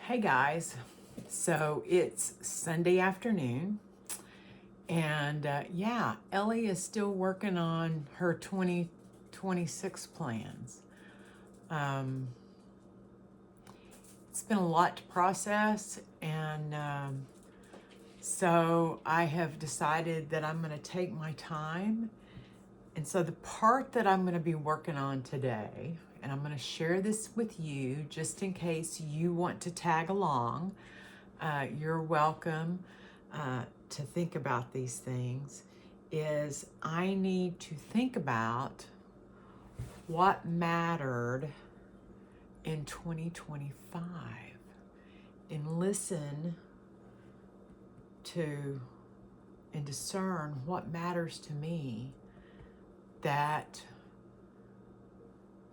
Hey guys, so it's Sunday afternoon, and yeah, Ellie is still working on her 2026 plans. Um, it's been a lot to process, and so I have decided that I'm going to take my time. And so the part that I'm going to be working on today, and I'm going to share this with you just in case you want to tag along. You're welcome to think about these things, is I need to think about what mattered in 2025 and listen to and discern what matters to me that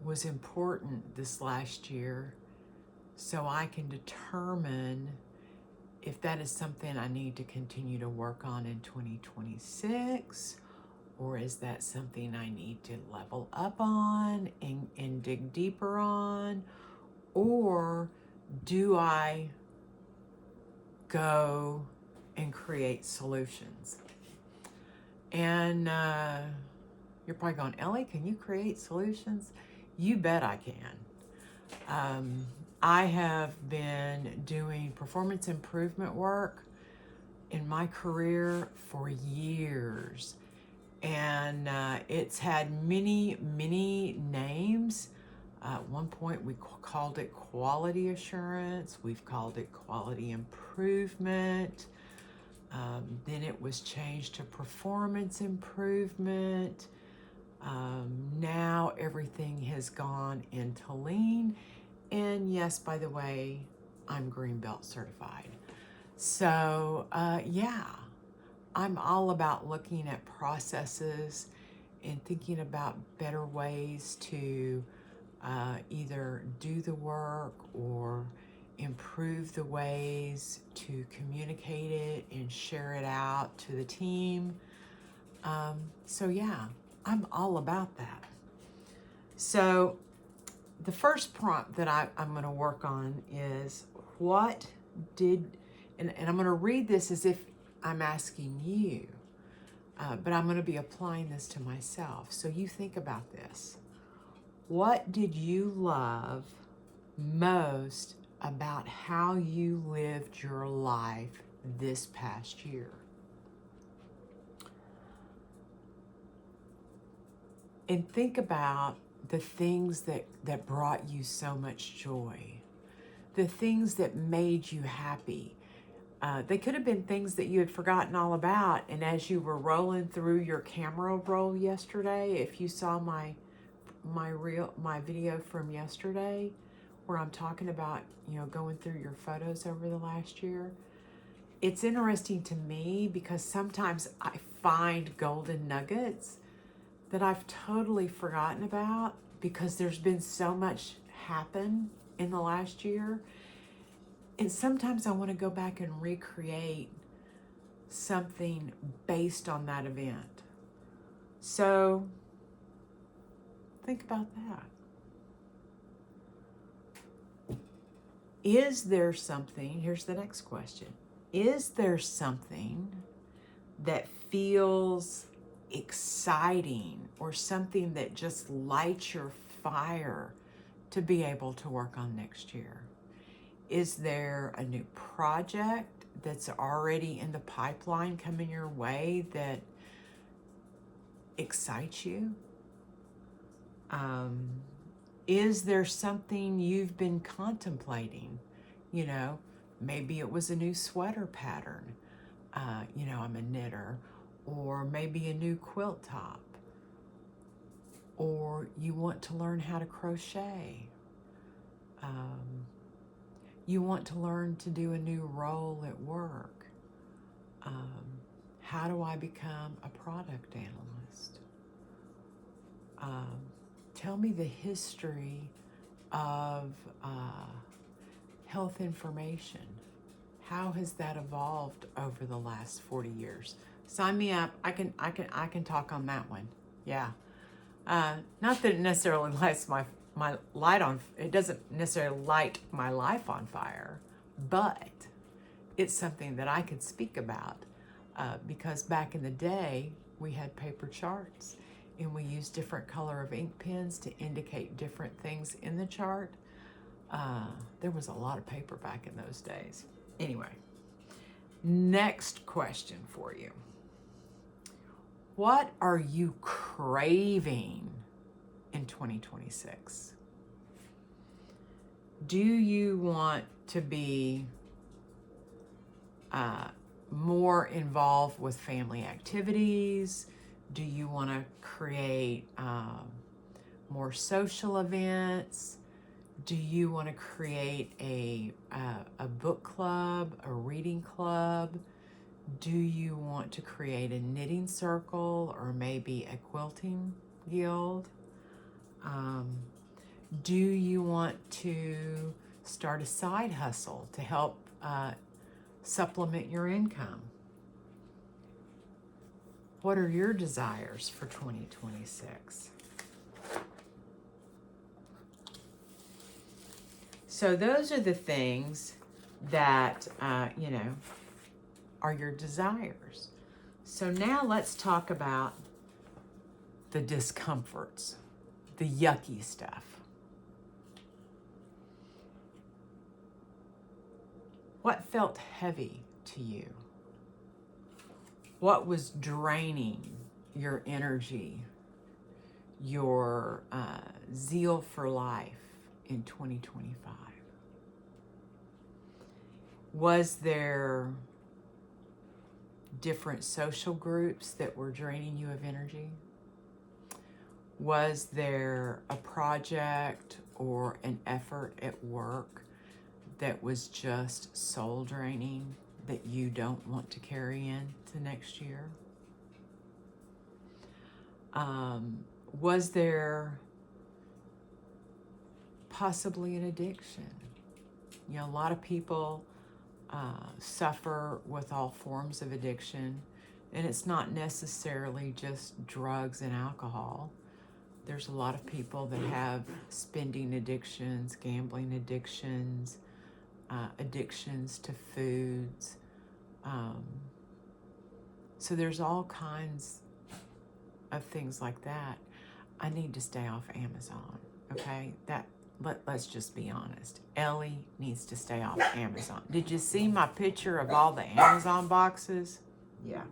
was important this last year so I can determine if that is something I need to continue to work on in 2026, or is that something I need to level up on and dig deeper on, or do I go and create solutions? And you're probably going, Ellie, can you create solutions? You bet I can. I have been doing performance improvement work in my career for years, and it's had many, many names. At one point, we called it quality assurance. We've called it quality improvement. Then it was changed to performance improvement. Now everything has gone into lean. And yes, by the way, I'm green belt certified. So yeah, I'm all about looking at processes and thinking about better ways to either do the work or improve the ways to communicate it and share it out to the team. So yeah, I'm all about that. So the first prompt that I'm going to work on is what did, and I'm going to read this as if I'm asking you, but I'm going to be applying this to myself. So you think about this. What did you love most about how you lived your life this past year? And think about the things that brought you so much joy, the things that made you happy. They could have been things that you had forgotten all about, and as you were rolling through your camera roll yesterday, if you saw my video from yesterday, where I'm talking about, going through your photos over the last year, it's interesting to me because sometimes I find golden nuggets that I've totally forgotten about because there's been so much happen in the last year. And sometimes I want to go back and recreate something based on that event. So think about that. Is there something, here's the next question, is there something that feels exciting or something that just lights your fire to be able to work on next year? Is there a new project that's already in the pipeline coming your way that excites you? Is there something you've been contemplating? Maybe it was a new sweater pattern. I'm a knitter. Or maybe a new quilt top. Or you want to learn how to crochet. You want to learn to do a new role at work. How do I become a product analyst? Tell me the history of health information. How has that evolved over the last 40 years? Sign me up. I can talk on that one. Yeah. Not that it necessarily lights my light on. It doesn't necessarily light my life on fire, but it's something that I could speak about because back in the day, we had paper charts and we used different color of ink pens to indicate different things in the chart. There was a lot of paper back in those days. Anyway, next question for you. What are you craving in 2026? Do you want to be more involved with family activities? Do you want to create more social events? Do you want to create a book club, a reading club? Do you want to create a knitting circle or maybe a quilting guild? Do you want to start a side hustle to help supplement your income? What are your desires for 2026? So those are the things that, are your desires. So now let's talk about the discomforts, the yucky stuff. What felt heavy to you? What was draining your energy, your zeal for life in 2025? Was there different social groups that were draining you of energy? Was there a project or an effort at work that was just soul draining that you don't want to carry into next year? Was there possibly an addiction? You know, a lot of people suffer with all forms of addiction, and it's not necessarily just drugs and alcohol. There's a lot of people that have spending addictions, gambling addictions, addictions to foods. So there's all kinds of things like that. I need to stay off Amazon, okay? Let's just be honest. Ellie needs to stay off Amazon. Did you see my picture of all the Amazon boxes? Yeah.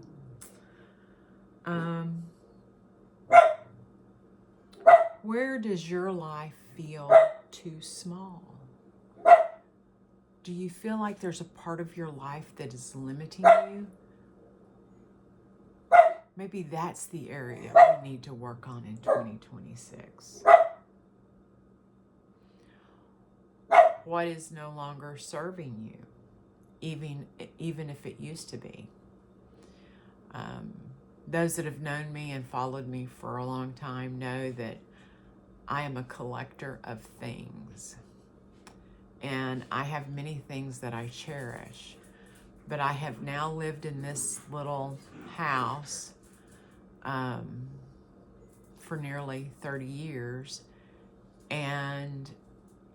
Where does your life feel too small? Do you feel like there's a part of your life that is limiting you? Maybe that's the area we need to work on in 2026. What is no longer serving you, even if it used to be? Those that have known me and followed me for a long time know that I am a collector of things. And I have many things that I cherish. But I have now lived in this little house for nearly 30 years. And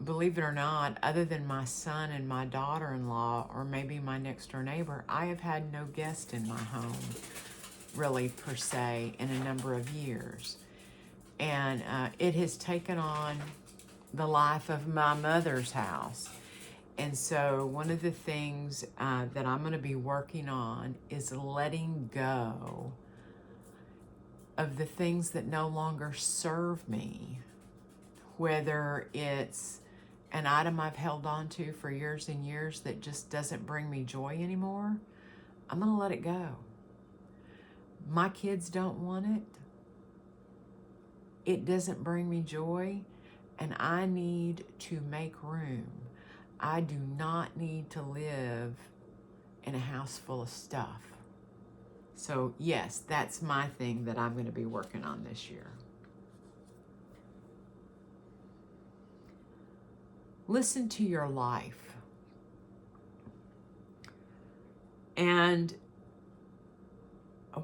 believe it or not, other than my son and my daughter-in-law, or maybe my next-door neighbor, I have had no guest in my home, really, per se, in a number of years. And it has taken on the life of my mother's house. And so one of the things that I'm going to be working on is letting go of the things that no longer serve me, whether it's an item I've held on to for years and years that just doesn't bring me joy anymore. I'm going to let it go. My kids don't want it. It doesn't bring me joy, and I need to make room. I do not need to live in a house full of stuff. So yes, that's my thing that I'm going to be working on this year. Listen to your life. And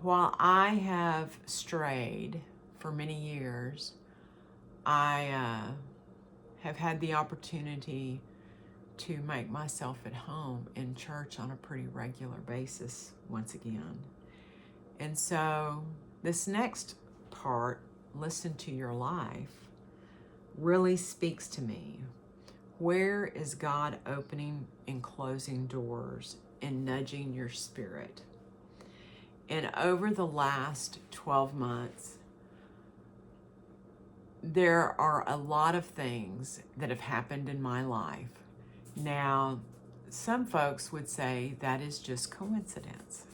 while I have strayed for many years, I have had the opportunity to make myself at home in church on a pretty regular basis once again. And so this next part, listen to your life, really speaks to me. Where is God opening and closing doors and nudging your spirit? And over the last 12 months, there are a lot of things that have happened in my life. Now, some folks would say that is just coincidence.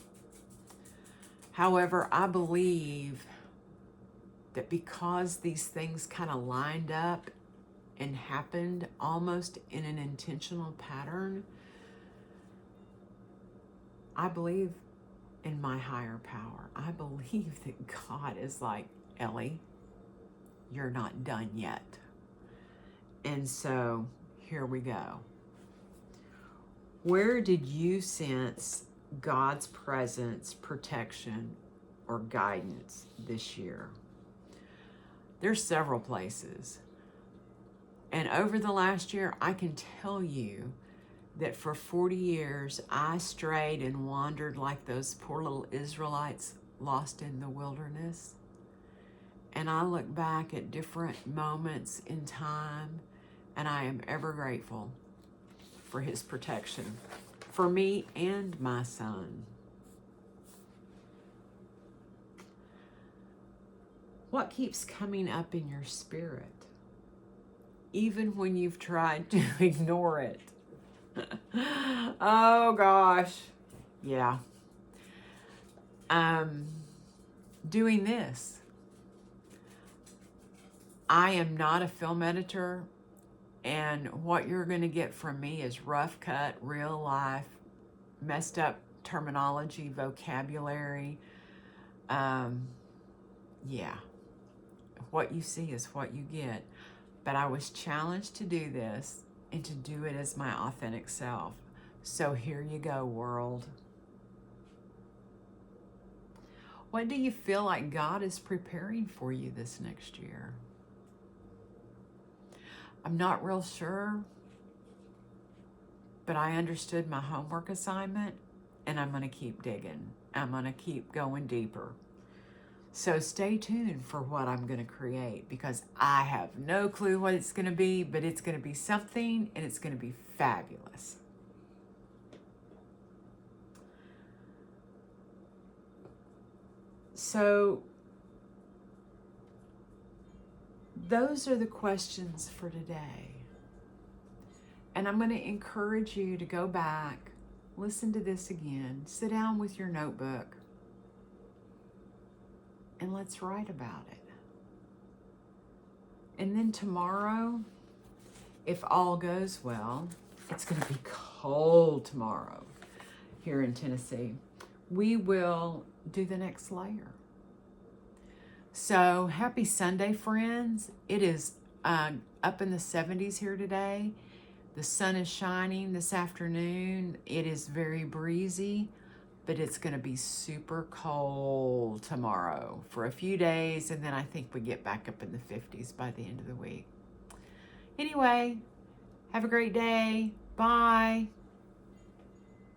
However, I believe that because these things kind of lined up and happened almost in an intentional pattern, I believe in my higher power. I believe that God is like, Ellie, you're not done yet. And so here we go. Where did you sense God's presence, protection, or guidance this year? There's several places. And over the last year, I can tell you that for 40 years, I strayed and wandered like those poor little Israelites lost in the wilderness. And I look back at different moments in time, and I am ever grateful for his protection for me and my son. What keeps coming up in your spirit, even when you've tried to ignore it? Oh gosh. Yeah. Doing this. I am not a film editor, and what you're going to get from me is rough cut, real life, messed up terminology, vocabulary. Yeah. What you see is what you get. But I was challenged to do this and to do it as my authentic self. So here you go, world. What do you feel like God is preparing for you this next year? I'm not real sure, but I understood my homework assignment, and I'm going to keep digging. I'm going to keep going deeper. So stay tuned for what I'm going to create, because I have no clue what it's going to be, but it's going to be something, and it's going to be fabulous. So those are the questions for today. And I'm going to encourage you to go back, listen to this again, sit down with your notebook, and let's write about it. And then tomorrow, if all goes well, it's going to be cold tomorrow here in Tennessee. We will do the next layer. So happy Sunday, friends. It is up in the 70s here today. The sun is shining this afternoon. It is very breezy, but it's going to be super cold tomorrow for a few days, and then I think we get back up in the 50s by the end of the week. Anyway, have a great day. Bye.